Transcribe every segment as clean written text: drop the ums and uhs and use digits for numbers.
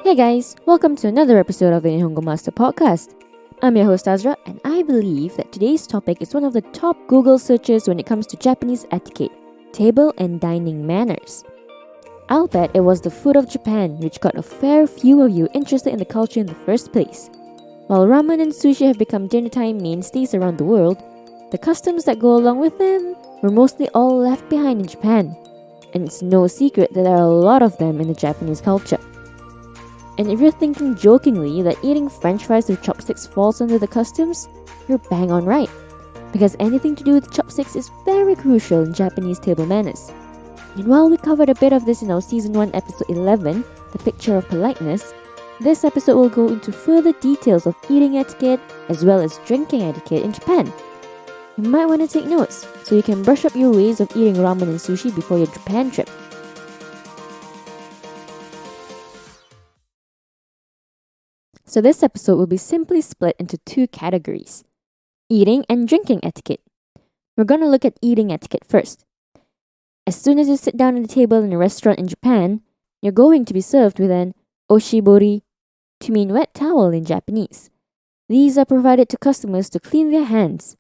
Hey guys, welcome to another episode of the Nihongo Master podcast. I'm your host Azra, and I believe that today's topic is one of the top Google searches when it comes to Japanese etiquette, table and dining manners. I'll bet it was the food of Japan which got a fair few of you interested in the culture in the first place. While ramen and sushi have become dinner-time mainstays around the world, the customs that go along with them were mostly all left behind in Japan. And it's no secret that there are a lot of them in the Japanese culture. And if you're thinking jokingly that eating french fries with chopsticks falls under the customs, you're bang on right. Because anything to do with chopsticks is very crucial in Japanese table manners. And while we covered a bit of this in our Season 1 Episode 11, The Picture of Politeness, this episode will go into further details of eating etiquette as well as drinking etiquette in Japan. You might want to take notes so you can brush up your ways of eating ramen and sushi before your Japan trip. So this episode will be simply split into two categories: eating and drinking etiquette. We're going to look at eating etiquette first. As soon as you sit down at a table in a restaurant in Japan, you're going to be served with an oshibori, to mean wet towel in Japanese. These are provided to customers to clean their hands.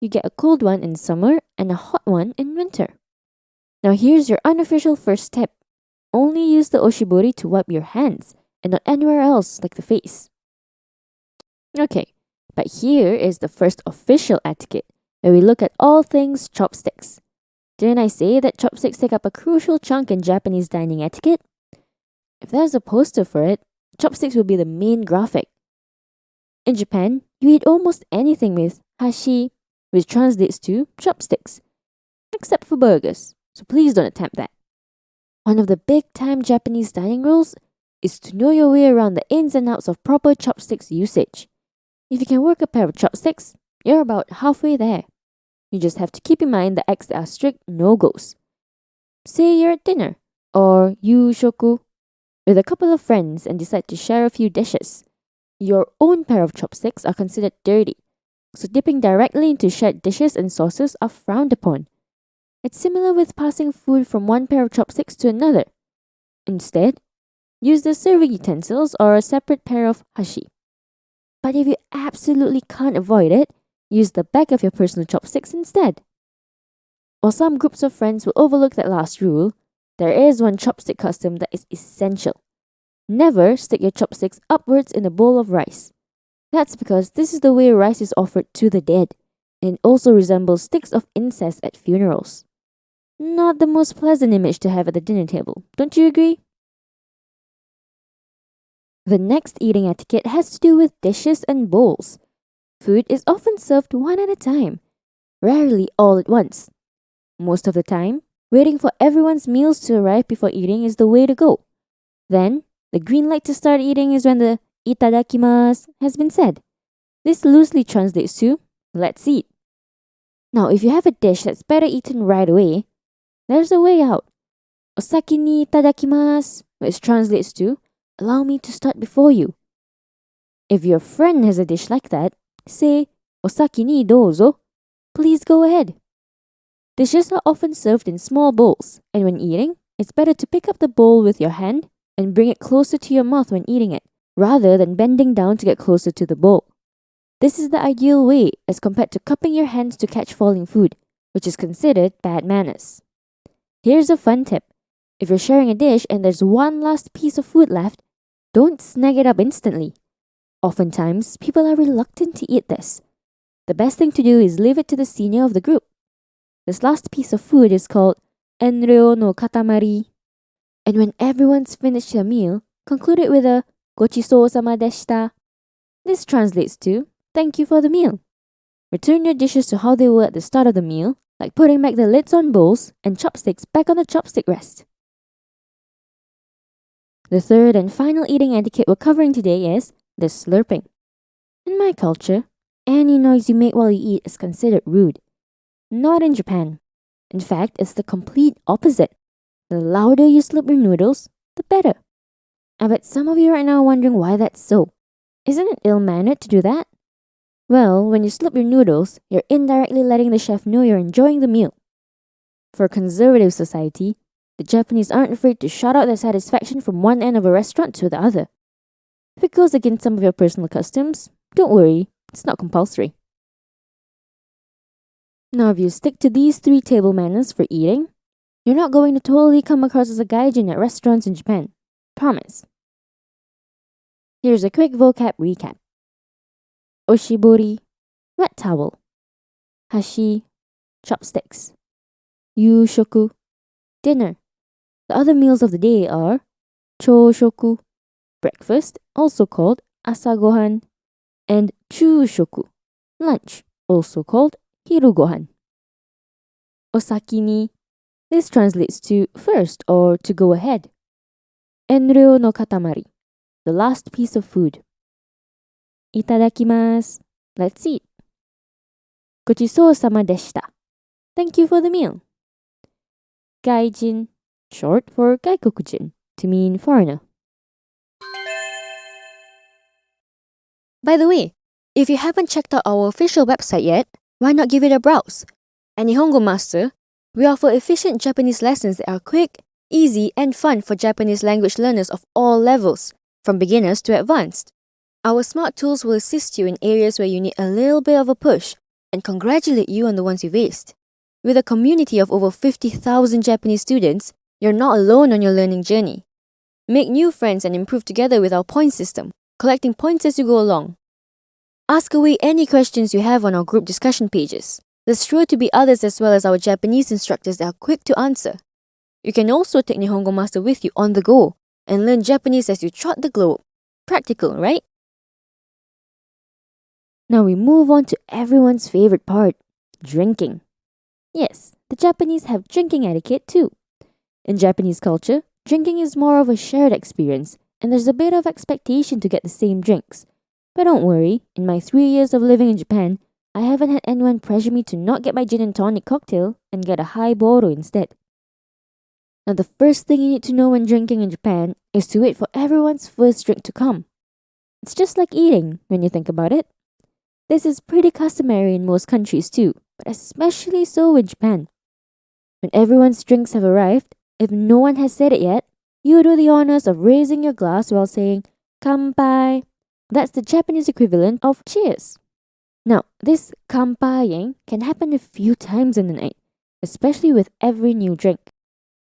You get a cold one in summer and a hot one in winter. Now here's your unofficial first tip. Only use the oshibori to wipe your hands and not anywhere else like the face. Okay, but here is the first official etiquette, where we look at all things chopsticks. Didn't I say that chopsticks take up a crucial chunk in Japanese dining etiquette? If there's a poster for it, chopsticks will be the main graphic. In Japan, you eat almost anything with hashi, which translates to chopsticks, except for burgers, so please don't attempt that. One of the big-time Japanese dining rules is to know your way around the ins and outs of proper chopsticks usage. If you can work a pair of chopsticks, you're about halfway there. You just have to keep in mind the acts that are strict no-goes. Say you're at dinner, or yushoku, with a couple of friends and decide to share a few dishes. Your own pair of chopsticks are considered dirty, so dipping directly into shared dishes and sauces are frowned upon. It's similar with passing food from one pair of chopsticks to another. Instead, use the serving utensils or a separate pair of hashi. But if you absolutely can't avoid it, use the back of your personal chopsticks instead. While some groups of friends will overlook that last rule, there is one chopstick custom that is essential. Never stick your chopsticks upwards in a bowl of rice. That's because this is the way rice is offered to the dead, and also resembles sticks of incest at funerals. Not the most pleasant image to have at the dinner table, don't you agree? The next eating etiquette has to do with dishes and bowls. Food is often served one at a time, rarely all at once. Most of the time, waiting for everyone's meals to arrive before eating is the way to go. Then, the green light to start eating is when the itadakimasu has been said. This loosely translates to, let's eat. Now, if you have a dish that's better eaten right away, there's a way out. Osaki ni itadakimasu, which translates to, allow me to start before you. If your friend has a dish like that, say, osaki ni douzo, please go ahead. Dishes are often served in small bowls, and when eating, it's better to pick up the bowl with your hand and bring it closer to your mouth when eating it, rather than bending down to get closer to the bowl. This is the ideal way as compared to cupping your hands to catch falling food, which is considered bad manners. Here's a fun tip. If you're sharing a dish and there's one last piece of food left, don't snag it up instantly. Oftentimes, people are reluctant to eat this. The best thing to do is leave it to the senior of the group. This last piece of food is called enryo no katamari. And when everyone's finished their meal, conclude it with a gochisousama deshita. This translates to, thank you for the meal. Return your dishes to how they were at the start of the meal, like putting back the lids on bowls and chopsticks back on the chopstick rest. The third and final eating etiquette we're covering today is the slurping. In my culture, any noise you make while you eat is considered rude. Not in Japan. In fact, it's the complete opposite. The louder you slurp your noodles, the better. I bet some of you right now are wondering why that's so. Isn't it ill-mannered to do that? Well, when you slurp your noodles, you're indirectly letting the chef know you're enjoying the meal. For a conservative society, The Japanese aren't afraid to shout out their satisfaction from one end of a restaurant to the other. If it goes against some of your personal customs, don't worry, it's not compulsory. Now, if you stick to these 3 table manners for eating, you're not going to totally come across as a gaijin at restaurants in Japan. Promise. Here's a quick vocab recap. Oshibori, wet towel. Hashi, chopsticks. Yushoku, dinner. The other meals of the day are chōshoku, breakfast, also called asagohan, and chūshoku, lunch, also called hirugohan. Osaki ni, this translates to first or to go ahead. Enryo no katamari, the last piece of food. Itadakimasu, let's eat. Gochisou sama deshita, thank you for the meal. Gaijin, short for gaikokujin, to mean foreigner. By the way, if you haven't checked out our official website yet, why not give it a browse? At Nihongo Master, we offer efficient Japanese lessons that are quick, easy, and fun for Japanese language learners of all levels, from beginners to advanced. Our smart tools will assist you in areas where you need a little bit of a push and congratulate you on the ones you've aced. With a community of over 50,000 Japanese students, you're not alone on your learning journey. Make new friends and improve together with our point system, collecting points as you go along. Ask away any questions you have on our group discussion pages. There's sure to be others as well as our Japanese instructors that are quick to answer. You can also take Nihongo Master with you on the go and learn Japanese as you trot the globe. Practical, right? Now we move on to everyone's favorite part, drinking. Yes, the Japanese have drinking etiquette too. In Japanese culture, drinking is more of a shared experience, and there's a bit of expectation to get the same drinks. But don't worry, in my 3 years of living in Japan, I haven't had anyone pressure me to not get my gin and tonic cocktail and get a highboro instead. Now the first thing you need to know when drinking in Japan is to wait for everyone's first drink to come. It's just like eating, when you think about it. This is pretty customary in most countries too, but especially so in Japan. When everyone's drinks have arrived, if no one has said it yet, you do the honors of raising your glass while saying "kanpai." That's the Japanese equivalent of cheers. Now, this kanpaiing can happen a few times in the night, especially with every new drink.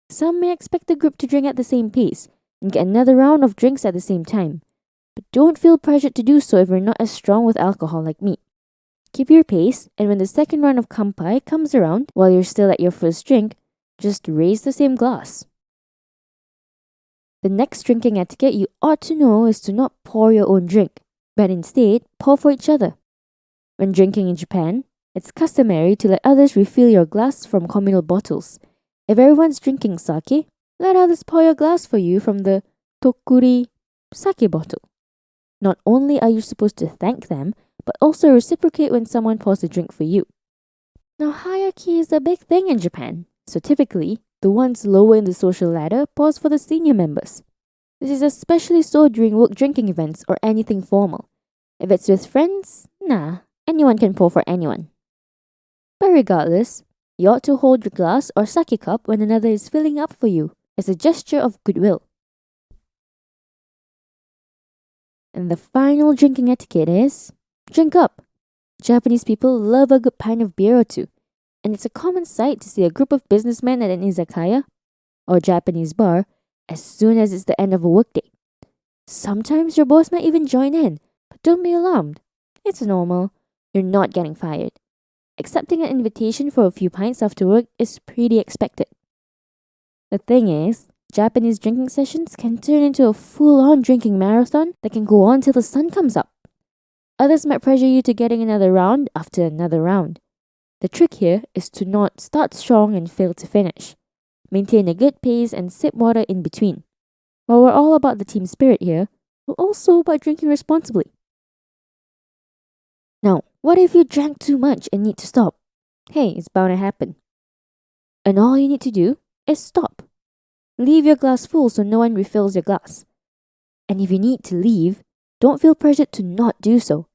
Some may expect the group to drink at the same pace and get another round of drinks at the same time, but don't feel pressured to do so if you're not as strong with alcohol like me. Keep your pace, and when the second round of kanpai comes around while you're still at your first drink, just raise the same glass. The next drinking etiquette you ought to know is to not pour your own drink, but instead pour for each other. When drinking in Japan, it's customary to let others refill your glass from communal bottles. If everyone's drinking sake, let others pour your glass for you from the tokuri sake bottle. Not only are you supposed to thank them, but also reciprocate when someone pours a drink for you. Now, hierarchy is a big thing in Japan, so typically, the ones lower in the social ladder pause for the senior members. This is especially so during work drinking events or anything formal. If it's with friends, anyone can pour for anyone. But regardless, you ought to hold your glass or sake cup when another is filling up for you as a gesture of goodwill. And the final drinking etiquette is drink up. Japanese people love a good pint of beer or two, and it's a common sight to see a group of businessmen at an izakaya or Japanese bar as soon as it's the end of a workday. Sometimes your boss might even join in, but don't be alarmed. It's normal. You're not getting fired. Accepting an invitation for a few pints after work is pretty expected. The thing is, Japanese drinking sessions can turn into a full-on drinking marathon that can go on till the sun comes up. Others might pressure you to getting another round after another round. The trick here is to not start strong and fail to finish. Maintain a good pace and sip water in between. While we're all about the team spirit here, we're also about drinking responsibly. Now, what if you drank too much and need to stop? Hey, it's bound to happen. And all you need to do is stop. Leave your glass full so no one refills your glass. And if you need to leave, don't feel pressured to not do so.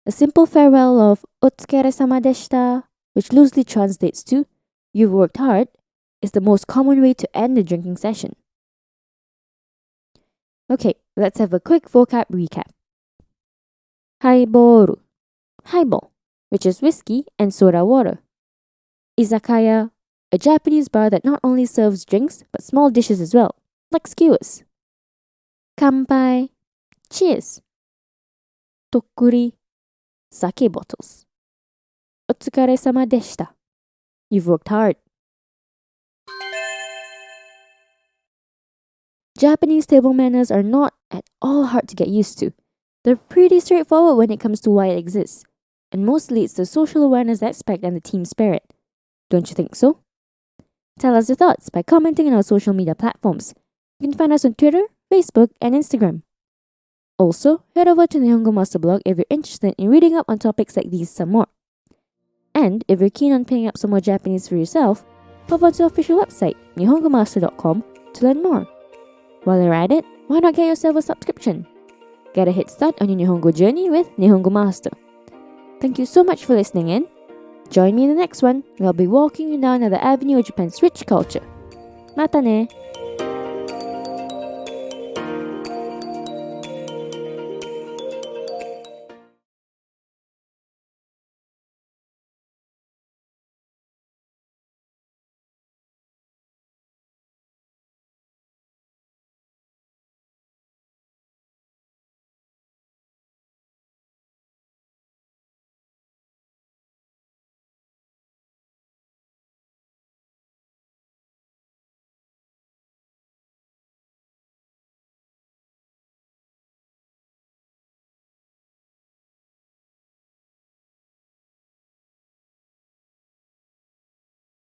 A simple farewell of "Otsukare sama deshita," which loosely translates to "You've worked hard," is the most common way to end a drinking session. Okay, let's have a quick vocab recap. Highball, highball, which is whiskey and soda water. Izakaya, a Japanese bar that not only serves drinks but small dishes as well, like skewers. Kanpai, cheers. Tokkuri, sake bottles. Otsukaresama deshita. You've worked hard. Japanese table manners are not at all hard to get used to. They're pretty straightforward when it comes to why it exists, and mostly it's the social awareness aspect and the team spirit. Don't you think so? Tell us your thoughts by commenting on our social media platforms. You can find us on Twitter, Facebook, and Instagram. Also, head over to the Nihongo Master blog if you're interested in reading up on topics like these some more. And if you're keen on picking up some more Japanese for yourself, pop onto our official website, nihongomaster.com, to learn more. While you're at it, why not get yourself a subscription? Get a head start on your Nihongo journey with Nihongo Master. Thank you so much for listening in. Join me in the next one, where I'll be walking you down another avenue of Japan's rich culture. Mata ne!